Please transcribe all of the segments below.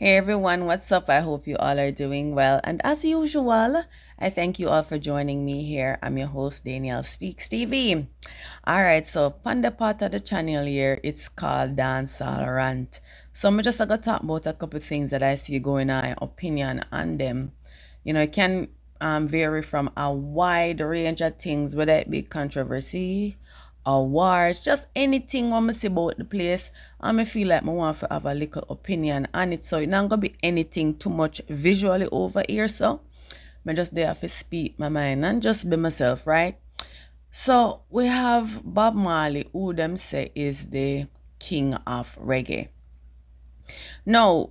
Hey everyone, what's up? I hope you all are doing well. And as usual, I thank you all for joining me here. I'm your host, Danielle Speaks TV. All right, so on the part of the channel here, it's called Dancehall Rant. So I'm just going to talk about a couple of things that I see going on, opinion on them. It can vary from a wide range of things, whether it be controversy, awards, just anything when I see about the place. I feel like I want to have a little opinion on it. So it's not gonna be anything too much visually over here. So I just there to speak my mind and just be myself, right? So we have Bob Marley, who them say is the king of reggae. Now,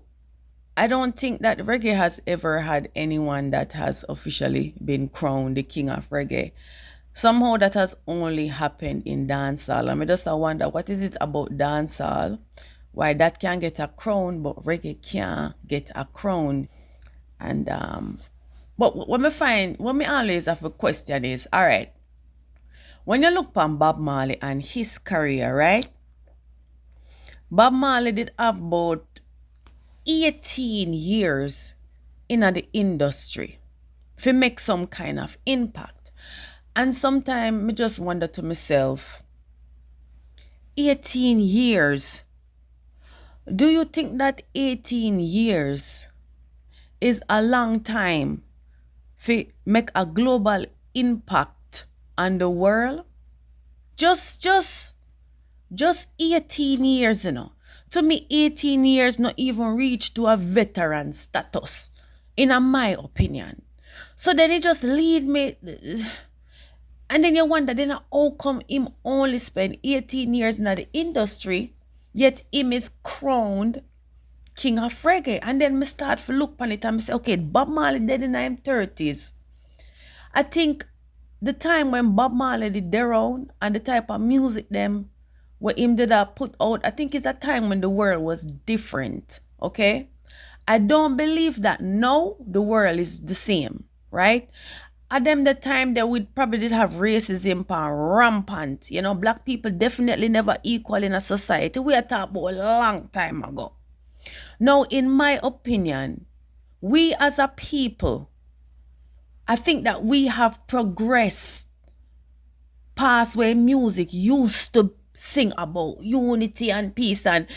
I don't think that reggae has ever had anyone that has officially been crowned the king of reggae. Somehow that has only happened in dancehall. I just wonder what is it about dancehall? Why that can get a crown, but reggae can't get a crown. And but what me always have a question is, all right, when you look on Bob Marley and his career, right? Bob Marley did have about 18 years in the industry to make some kind of impact. And sometimes I just wonder to myself, 18 years, do you think that 18 years is a long time to make a global impact on the world? Just 18 years, To me, 18 years not even reach to a veteran status, in my opinion. So then it just lead me, and then you wonder, then how come him only spend 18 years in the industry, yet him is crowned king of reggae? And then me start to look on it and me say, okay, Bob Marley dead in his 30s. I think the time when Bob Marley did their own and the type of music them what him did put out, I think it's a time when the world was different. Okay? I don't believe that now the world is the same, right? At them the time that we probably did have racism rampant. Black people definitely never equal in a society. We are talking about a long time ago. Now, in my opinion, we as a people, I think that we have progressed past where music used to sing about unity and peace, and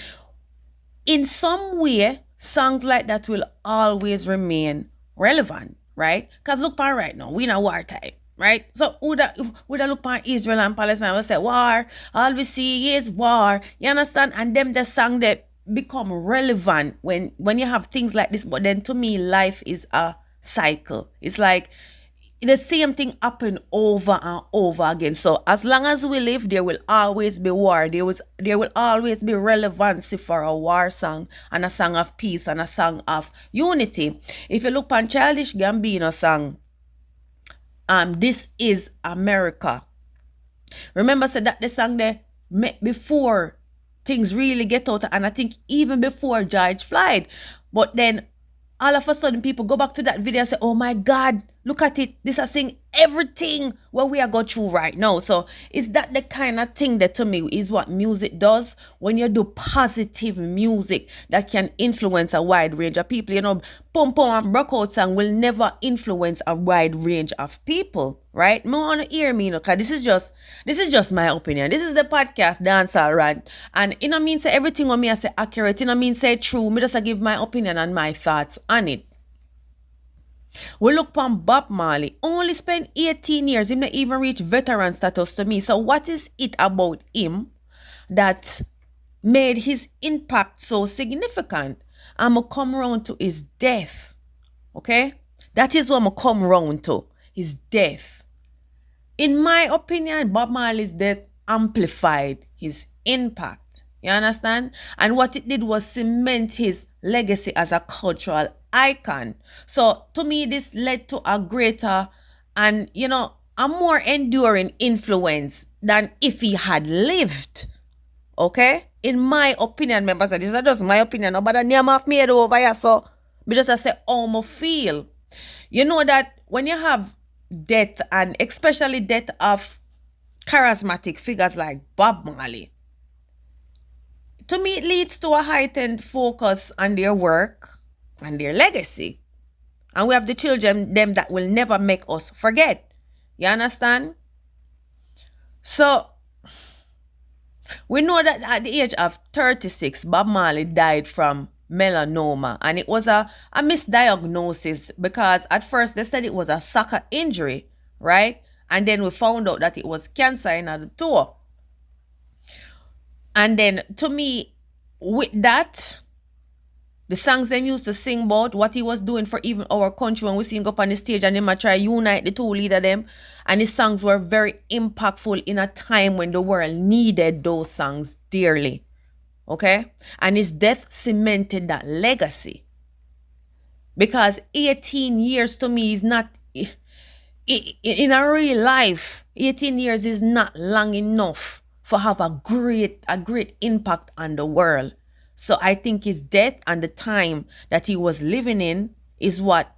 in some way songs like that will always remain relevant, right? Because look on right now, we in a wartime, right? So would I look on Israel and Palestine and say war, all we see is war, you understand? And them the song that become relevant when you have things like this. But then to me, life is a cycle. It's like the same thing happen over and over again. So as long as we live, there will always be war. There will always be relevancy for a war song and a song of peace and a song of unity. If you look on Childish Gambino song, This Is America. Remember said that the song they met before things really get out, and I think even before George Floyd. But then all of a sudden people go back to that video and say, oh my God, look at it. This is saying everything what we are going through right now. So is that the kind of thing that to me is what music does? When you do positive music that can influence a wide range of people, Pum Pum and Brockout song will never influence a wide range of people, right? Me want to hear me, because this is just my opinion. This is the podcast Dancehall Rant, and mean say everything on me I say accurate. Mean say true. Me just give my opinion and my thoughts on it. We look upon Bob Marley, only spent 18 years. He not even reach veteran status to me. So what is it about him that made his impact so significant? I'ma come round to his death. Okay? That is what I'ma come round to. His death. In my opinion, Bob Marley's death amplified his impact. You understand? And what it did was cement his legacy as a cultural icon. So to me, this led to a greater and, a more enduring influence than if he had lived. Okay? In my opinion, members, this is not just my opinion, but the name of me over here, so me just say, how I feel. You know that when you have death, and especially death of charismatic figures like Bob Marley, to me, it leads to a heightened focus on their work and their legacy. And we have the children, them that will never make us forget. You understand? So, we know that at the age of 36, Bob Marley died from melanoma. And it was a misdiagnosis because at first they said it was a sucker injury, right? And then we found out that it was cancer in the toe. And then to me, with that, the songs them used to sing about what he was doing for even our country when we sing up on the stage and them a try unite the two leader them. And his songs were very impactful in a time when the world needed those songs dearly. Okay? And his death cemented that legacy. Because 18 years to me is not, in a real life, 18 years is not long enough for have a great impact on the world. So I think his death and the time that he was living in is what,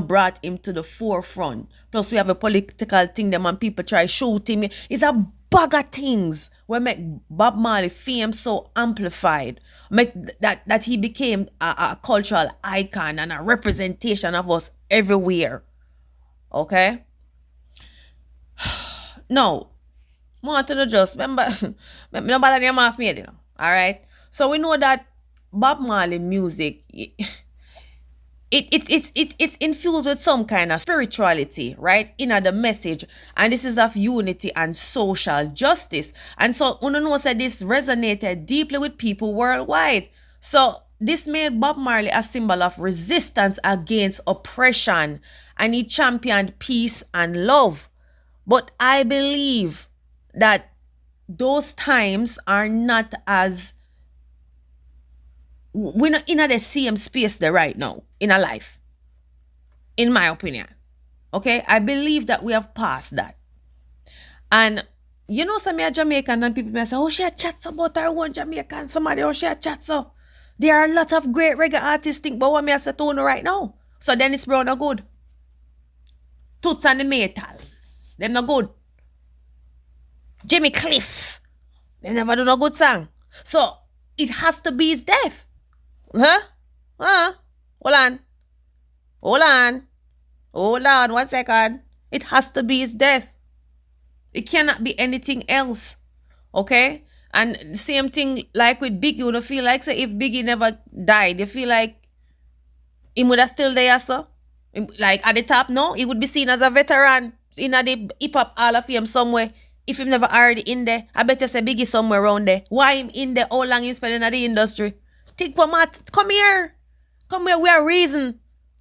brought him to the forefront. Plus we have a political thing them and people try shoot him. It's a bag of things where make Bob Marley fame so amplified. Make that he became a cultural icon and a representation of us everywhere. Okay? Now, I want to just remember, nobody name off me, Alright? So we know that Bob Marley music, it's infused with some kind of spirituality, right? In the message. And this is of unity and social justice. And so know said this resonated deeply with people worldwide. So this made Bob Marley a symbol of resistance against oppression. And he championed peace and love. But I believe that those times are not as... we're not in the same space there right now in our life, in my opinion. Okay, I believe that we have passed that. And some are Jamaican and people may say, oh, she chats about her one Jamaican, somebody, oh, she chats so. There are a lot of great reggae artists think about what me I say to right now. So Dennis Brown are good. Toots and the Maytals, them not good. Jimmy Cliff, they never do no good song. So it has to be his death. Hold on 1 second. It has to be his death. It cannot be anything else. Okay? And same thing like with Biggie. You don't feel like say if Biggie never died, you feel like he would have still there, so? Like at the top, no? He would be seen as a veteran in the hip-hop Hall of Fame somewhere. If him never already in there, I better say Biggie somewhere around there. Why him in there? How long he spending in the industry? Think for Matt, come here. We are reason.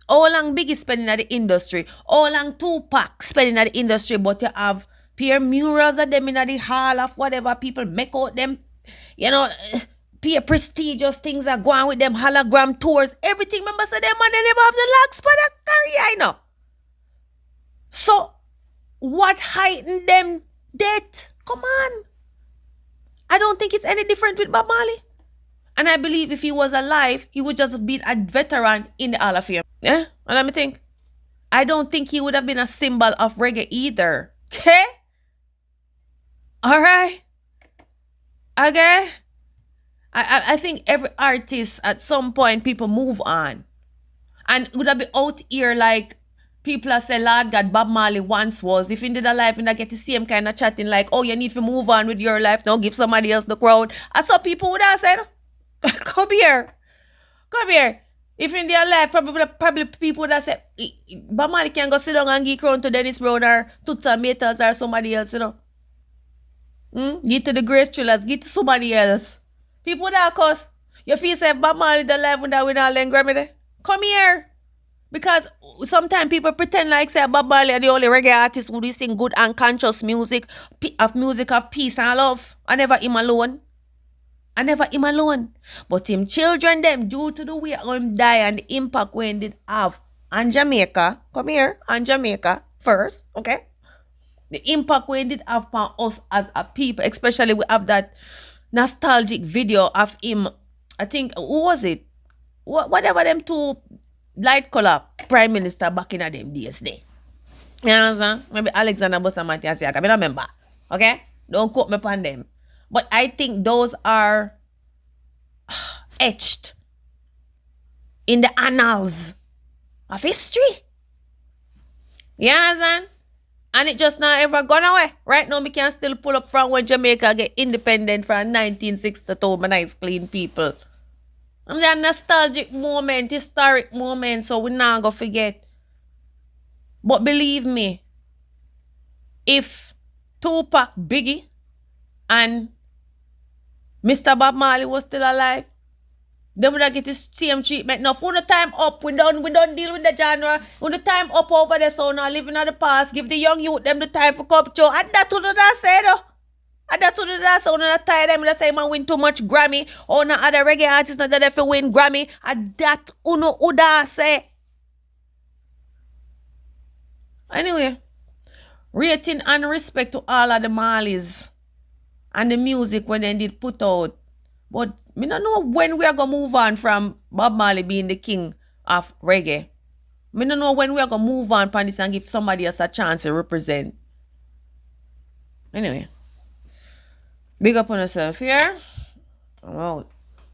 How long Biggie spending at the industry? How long Tupac spending at the industry? But you have peer murals of them in the hall of whatever people make out them. Peer prestigious things are going with them hologram tours. Everything members of them and they never have the locks for the career, So, what heightened them death? Come on. I don't think it's any different with Bob Marley. And I believe if he was alive, he would just be a veteran in the Hall of Fame. Yeah? And let me think. I don't think he would have been a symbol of reggae either. Okay? Alright? Okay? I think every artist at some point people move on. And would have been out here like people are say, Lord God, Bob Marley once was. If he did alive and I get the same kind of chatting like, oh, you need to move on with your life now, give somebody else the crown. I saw people would have said, Come here. If in their life, probably people that say, Bob Marley can go sit down and give crown to Dennis Brown or Tuta Metas or somebody else, Give to the Grace Trillers, give to somebody else. People that cause you feel say Bob Marley the life when that we not learn Grammy. Come here. Because sometimes people pretend like say Bob Marley are the only reggae artist who sing good and conscious music of peace and love. I never him alone. But him children them, due to the way him die and the impact when did have on Jamaica, come here, on Jamaica first, okay? The impact when did have on us as a people, especially we have that nostalgic video of him, I think, who was it? Whatever them two light color prime minister back in them days there. You understand? Maybe Alexander Bustamante and Siaka, I don't remember, okay? Don't quote me upon them. But I think those are etched in the annals of history. You understand? And it just not ever gone away. Right now, we can still pull up from when Jamaica get independent from 1962, my nice clean people. And that nostalgic moment, historic moment, so we not gonna forget. But believe me, if Tupac, Biggie, and Mr. Bob Marley was still alive, they would have get the same treatment. Now, for the time up, we don't deal with the genre. When the time up over there, so now living in the past, give the young youth them the time for come to. And that's what I say though. And that's what I say. When I tell them, they say man win too much Grammy. Or no other reggae artists not that if you win Grammy. And that uno uda say. Anyway, rating and respect to all of the Marleys and the music when they did put out. But me don't know when we are going to move on from Bob Marley being the king of reggae. Me don't know when we are going to move on from this and give somebody else a chance to represent. Anyway. Big up on yourself here. I'm out.